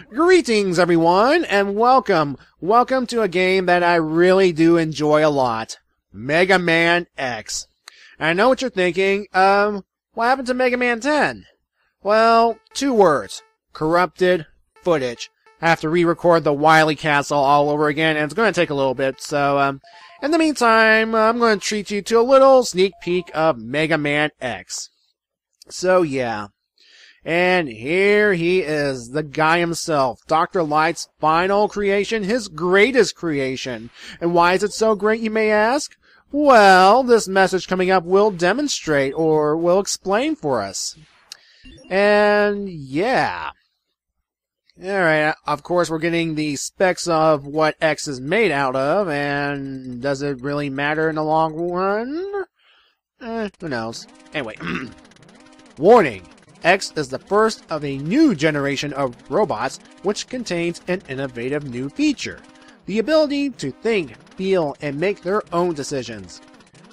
Greetings, everyone, and welcome. Welcome to a game that I really do enjoy a lot. Mega Man X. I know what you're thinking. What happened to Mega Man 10? Well, 2 words. Corrupted footage. I have to re-record the Wily Castle all over again, and it's going to take a little bit, so, in the meantime, I'm going to treat you to a little sneak peek of Mega Man X. So, yeah. And here he is, the guy himself, Dr. Light's final creation, his greatest creation. And why is it so great, you may ask? Well, this message coming up will demonstrate, or will explain for us. And, yeah. Alright, of course we're getting the specs of what X is made out of, and does it really matter in the long run? Who knows. Anyway, warning! X is the first of a new generation of robots which contains an innovative new feature. The ability to think, feel, and make their own decisions.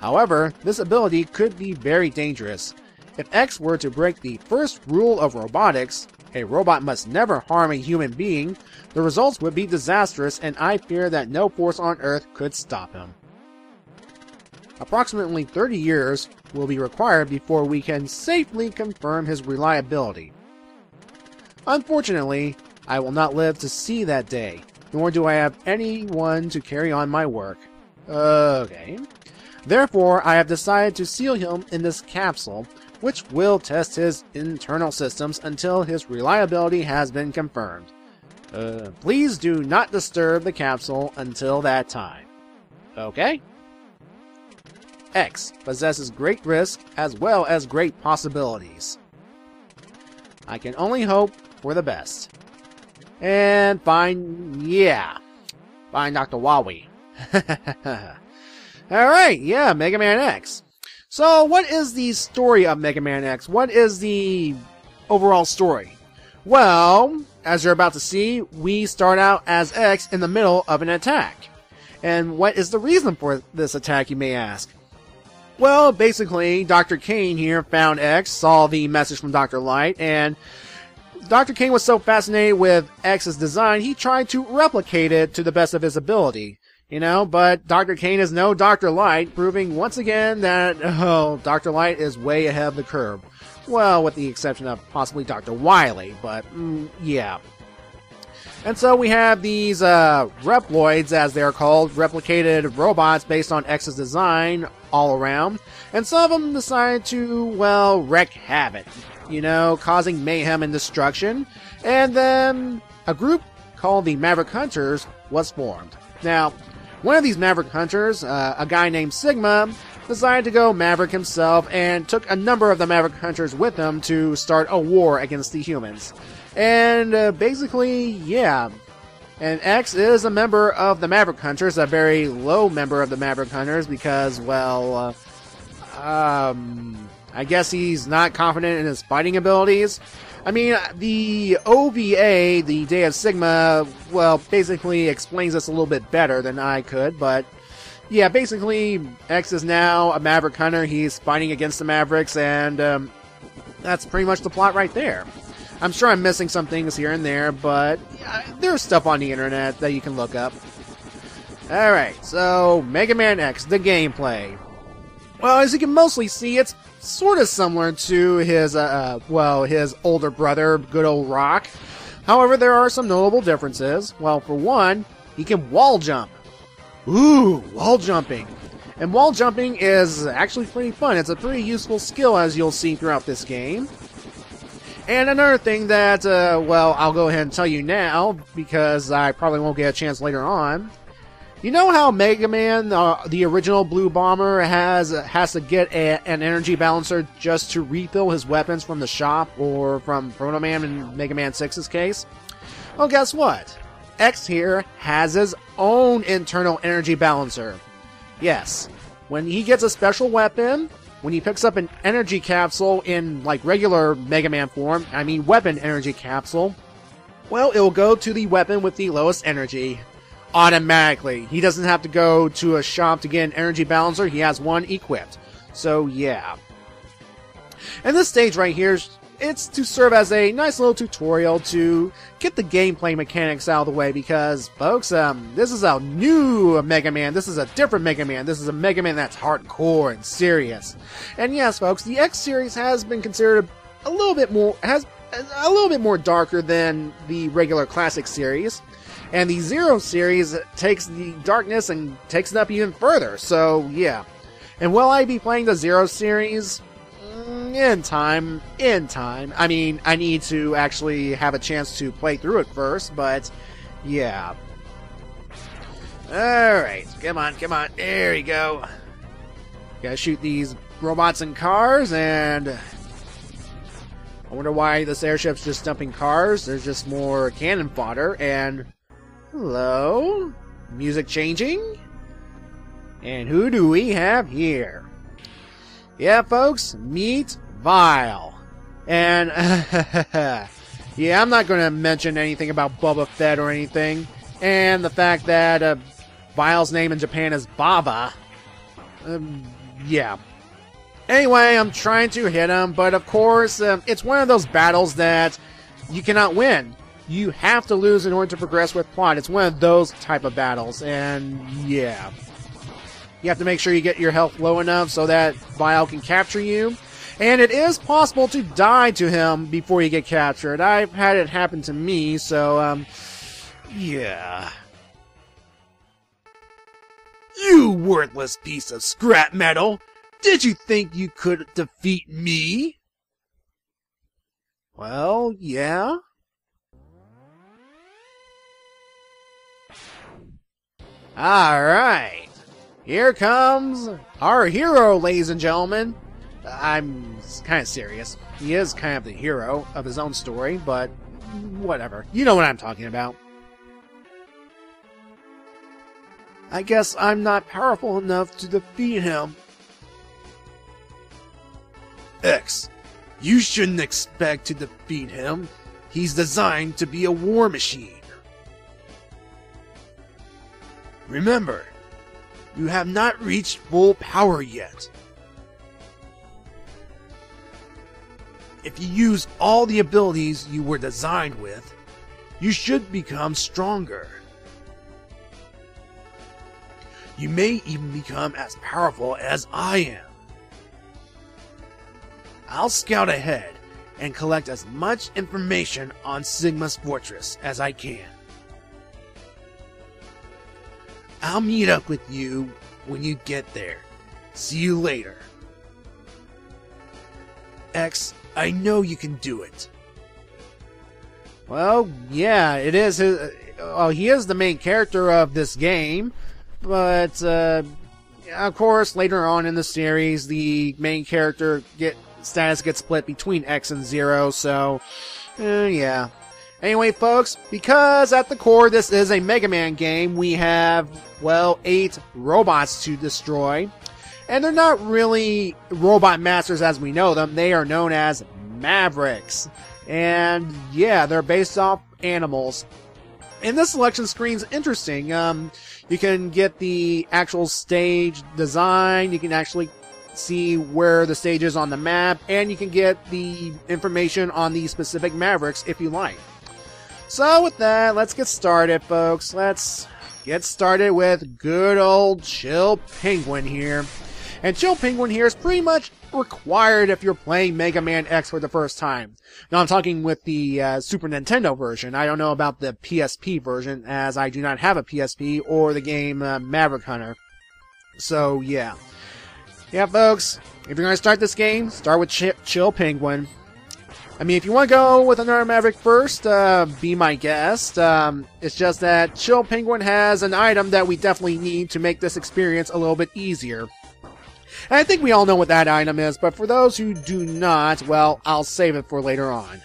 However, this ability could be very dangerous. If X were to break the first rule of robotics, a robot must never harm a human being, the results would be disastrous, and I fear that no force on Earth could stop him. Approximately 30 years will be required before we can safely confirm his reliability. Unfortunately, I will not live to see that day, nor do I have anyone to carry on my work. Okay. Therefore, I have decided to seal him in this capsule, which will test his internal systems until his reliability has been confirmed. Please do not disturb the capsule until that time. Okay? X possesses great risk as well as great possibilities. I can only hope for the best. And find Dr. Wily. Alright, yeah, Mega Man X. So, what is the story of Mega Man X? What is the overall story? Well, as you're about to see, we start out as X in the middle of an attack. And what is the reason for this attack, you may ask? Well, basically, Dr. Kane here found X, saw the message from Dr. Light, and Dr. Kane was so fascinated with X's design, he tried to replicate it to the best of his ability. You know, but Dr. Kane is no Dr. Light, proving once again that, Dr. Light is way ahead of the curve. Well, with the exception of possibly Dr. Wily, but, yeah. And so we have these, Reploids, as they're called, replicated robots based on X's design all around. And some of them decide to, well, wreak havoc, you know, causing mayhem and destruction. And then a group called the Maverick Hunters was formed. Now, one of these Maverick Hunters, a guy named Sigma, decided to go Maverick himself and took a number of the Maverick Hunters with him to start a war against the humans. And basically, yeah. And X is a member of the Maverick Hunters, a very low member of the Maverick Hunters because, well, I guess he's not confident in his fighting abilities. I mean, the OVA, the Day of Sigma, well, basically explains this a little bit better than I could, but yeah, basically, X is now a Maverick Hunter, he's fighting against the Mavericks, and that's pretty much the plot right there. I'm sure I'm missing some things here and there, but there's stuff on the internet that you can look up. Alright, so Mega Man X, the gameplay. Well, as you can mostly see, it's sort of similar to his, his older brother, good old Rock. However, there are some notable differences. Well, for one, he can wall jump. Ooh, wall jumping. And wall jumping is actually pretty fun. It's a pretty useful skill, as you'll see throughout this game. And another thing that, I'll go ahead and tell you now, because I probably won't get a chance later on. You know how Mega Man, the original Blue Bomber, has to get an energy balancer just to refill his weapons from the shop, or from Proto Man in Mega Man 6's case? Well, guess what? X here has his own internal energy balancer. Yes, when he gets a special weapon, when he picks up an energy capsule in, like, regular Mega Man form, I mean weapon energy capsule, well, it will go to the weapon with the lowest energy. Automatically. He doesn't have to go to a shop to get an energy balancer. He has one equipped. So, yeah. And this stage right here it's to serve as a nice little tutorial to get the gameplay mechanics out of the way because, folks, this is a new Mega Man. This is a different Mega Man. This is a Mega Man that's hardcore and serious. And yes, folks, the X series has been considered a little bit more darker than the regular classic series. And the Zero series takes the darkness and takes it up even further. So, yeah. And will I be playing the Zero series? In time. I mean, I need to actually have a chance to play through it first, but yeah. Alright, come on. There you go. Gotta shoot these robots and cars, and I wonder why this airship's just dumping cars. There's just more cannon fodder, and hello? Music changing? And who do we have here? Yeah, folks, meet Vile. And, yeah, I'm not going to mention anything about Boba Fett or anything. And the fact that Vile's name in Japan is Baba. Yeah. Anyway, I'm trying to hit him, but of course, it's one of those battles that you cannot win. You have to lose in order to progress with plot. It's one of those type of battles, and yeah. You have to make sure you get your health low enough so that Vile can capture you. And it is possible to die to him before you get captured. I've had it happen to me, so, yeah. You worthless piece of scrap metal! Did you think you could defeat me? Well, yeah. Alright. Here comes our hero, ladies and gentlemen. I'm kind of serious. He is kind of the hero of his own story, but whatever. You know what I'm talking about. I guess I'm not powerful enough to defeat him. X, you shouldn't expect to defeat him. He's designed to be a war machine. Remember, you have not reached full power yet. If you use all the abilities you were designed with, you should become stronger. You may even become as powerful as I am. I'll scout ahead and collect as much information on Sigma's fortress as I can. I'll meet up with you when you get there. See you later. X, I know you can do it. Well, yeah, it is his... Well, he is the main character of this game, but, of course, later on in the series, the main character status gets split between X and Zero, so, yeah. Anyway, folks, because at the core this is a Mega Man game, we have, well, 8 robots to destroy. And they're not really robot masters as we know them. They are known as Mavericks. And, yeah, they're based off animals. And this selection screen's interesting. You can get the actual stage design. You can actually see where the stage is on the map. And you can get the information on the specific Mavericks if you like. So with that, let's get started, folks. Let's get started with good old Chill Penguin here. And Chill Penguin here is pretty much required if you're playing Mega Man X for the first time. Now I'm talking with the Super Nintendo version. I don't know about the PSP version, as I do not have a PSP or the game Maverick Hunter. So yeah. Yeah, folks, if you're going to start this game, start with Chill Penguin. I mean, if you want to go with another Maverick first, be my guest. It's just that Chill Penguin has an item that we definitely need to make this experience a little bit easier. And I think we all know what that item is, but for those who do not, well, I'll save it for later on.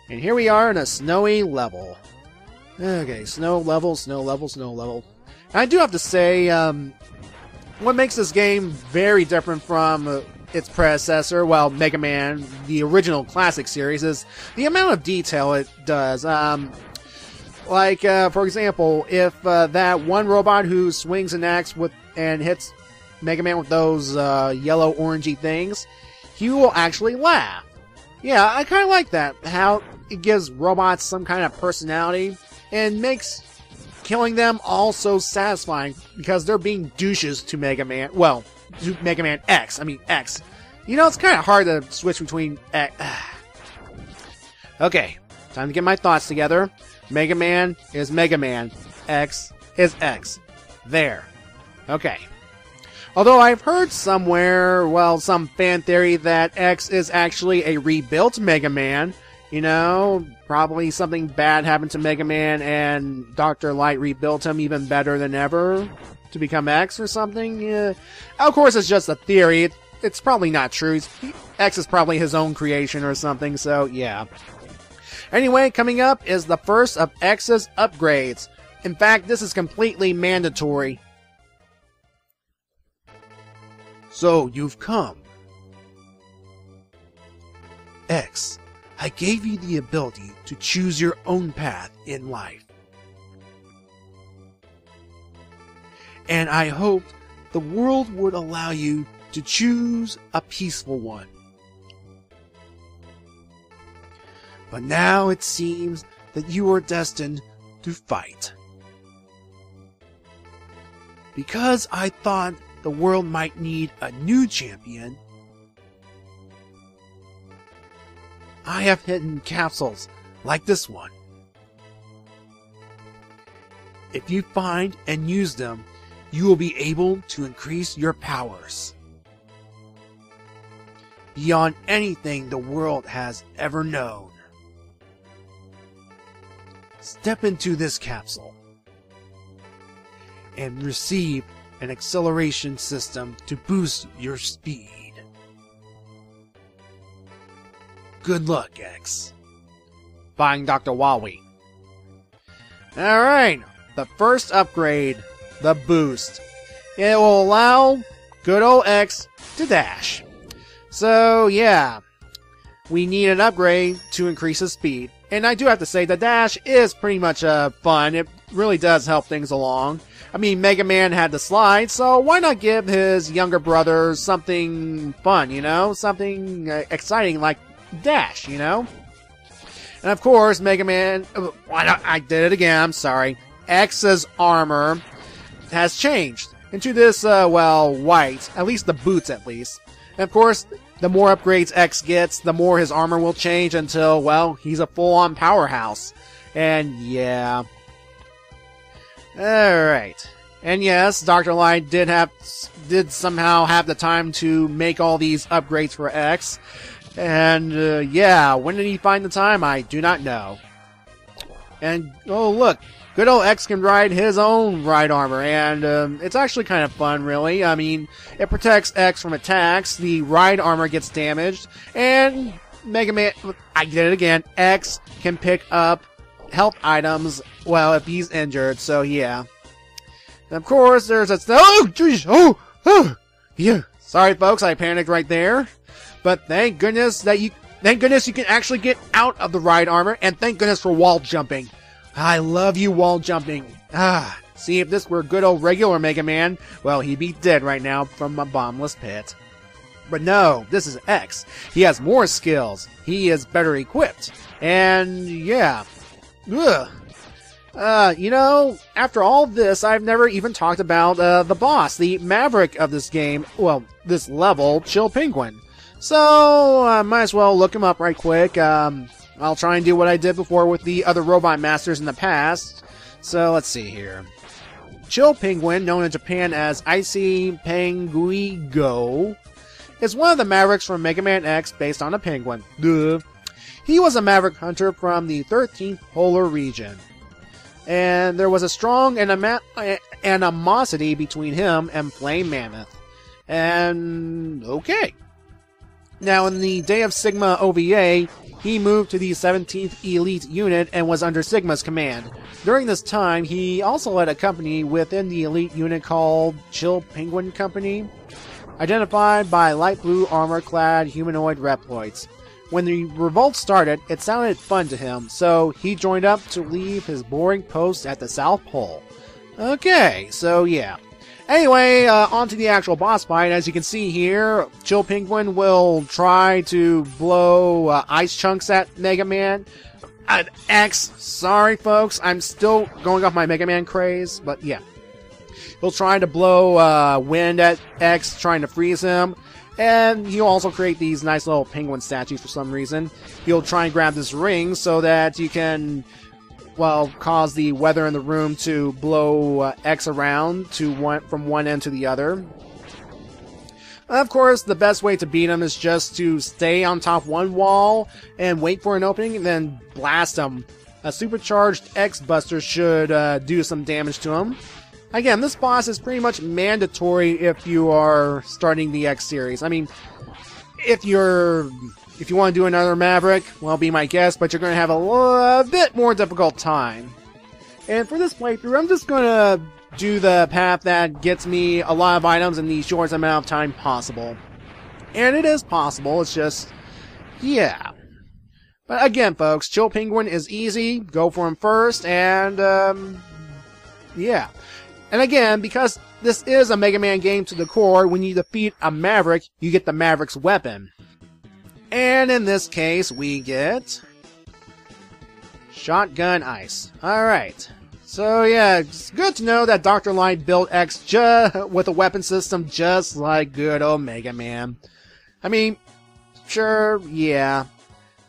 And here we are in a snowy level. Okay, snow level. And I do have to say, what makes this game very different from its predecessor, well, Mega Man, the original classic series, is the amount of detail it does. For example, if that one robot who swings an axe and hits Mega Man with those yellow orangey things, he will actually laugh. Yeah, I kind of like that. How it gives robots some kind of personality and makes killing them all so satisfying because they're being douches to Mega Man. Well, to Mega Man X. I mean, X. You know, it's kind of hard to switch between X. Okay, time to get my thoughts together. Mega Man is Mega Man. X is X. There. Okay. Although I've heard somewhere, well, some fan theory that X is actually a rebuilt Mega Man. You know, probably something bad happened to Mega Man and Dr. Light rebuilt him even better than ever to become X or something. Yeah. Of course, it's just a theory. It's probably not true. X is probably his own creation or something, so yeah. Anyway, coming up is the first of X's upgrades. In fact, this is completely mandatory. So, you've come. X, I gave you the ability to choose your own path in life. And I hoped the world would allow you to choose a peaceful one. But now it seems that you are destined to fight. Because I thought the world might need a new champion, I have hidden capsules like this one. If you find and use them, you will be able to increase your powers beyond anything the world has ever known. Step into this capsule and receive an acceleration system to boost your speed. Good luck, X. Buying Dr. Wowie. Alright, the first upgrade, the boost. It will allow good old X to dash. So, yeah, we need an upgrade to increase his speed. And I do have to say, the dash is pretty much fun. It really does help things along. I mean, Mega Man had the slide, so why not give his younger brother something fun, you know? Something exciting like dash, you know? And of course, Mega Man... I did it again, I'm sorry. X's armor has changed into this, well, white. At least the boots, at least. And of course, the more upgrades X gets, the more his armor will change until, well, he's a full-on powerhouse. And yeah... Alright. And yes, Dr. Light did somehow have the time to make all these upgrades for X. And, yeah, when did he find the time? I do not know. And, oh look, good old X can ride his own ride armor, and it's actually kind of fun, really. I mean, it protects X from attacks, the ride armor gets damaged, and Mega Man, I did it again, X can pick up health items, well, if he's injured, so yeah. And of course, there's a... Oh, jeez! Oh! Yeah. Sorry, folks, I panicked right there. But thank goodness you can actually get out of the ride armor, and thank goodness for wall jumping. I love you, wall jumping. See, if this were good old regular Mega Man, well, he'd be dead right now from a bombless pit. But no, this is X. He has more skills. He is better equipped. And, yeah. Ugh. You know, after all this, I've never even talked about the boss, the Maverick of this game, well, this level, Chill Penguin. So, I might as well look him up right quick. I'll try and do what I did before with the other Robot Masters in the past. So, let's see here. Chill Penguin, known in Japan as Icy Penguigo, is one of the Mavericks from Mega Man X based on a penguin. Duh. He was a Maverick hunter from the 13th Polar Region. And there was a strong animosity between him and Flame Mammoth. And, okay. Now, in the Day of Sigma OVA, he moved to the 17th Elite Unit and was under Sigma's command. During this time, he also led a company within the Elite Unit called Chill Penguin Company, identified by light blue armor-clad humanoid reploids. When the revolt started, it sounded fun to him, so he joined up to leave his boring post at the South Pole. Okay, so yeah. Anyway, on to the actual boss fight. As you can see here, Chill Penguin will try to blow ice chunks at Mega Man. X, sorry folks, I'm still going off my Mega Man craze, but yeah. He'll try to blow wind at X, trying to freeze him. And he'll also create these nice little penguin statues for some reason. He'll try and grab this ring so that you can, well, cause the weather in the room to blow X around from one end to the other. Of course, the best way to beat him is just to stay on top one wall and wait for an opening and then blast him. A supercharged X-Buster should do some damage to him. Again, this boss is pretty much mandatory if you are starting the X series. I mean, if you want to do another Maverick, well, be my guest, but you're going to have a bit more difficult time. And for this playthrough, I'm just going to do the path that gets me a lot of items in the shortest amount of time possible. And it is possible, it's just, yeah. But again, folks, Chill Penguin is easy, go for him first, and, yeah. And again, because this is a Mega Man game to the core, when you defeat a Maverick, you get the Maverick's weapon. And in this case, we get Shotgun Ice. Alright. So yeah, it's good to know that Dr. Light built X with a weapon system just like good old Mega Man. I mean, sure, yeah.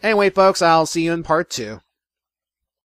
Anyway, folks, I'll see you in part 2.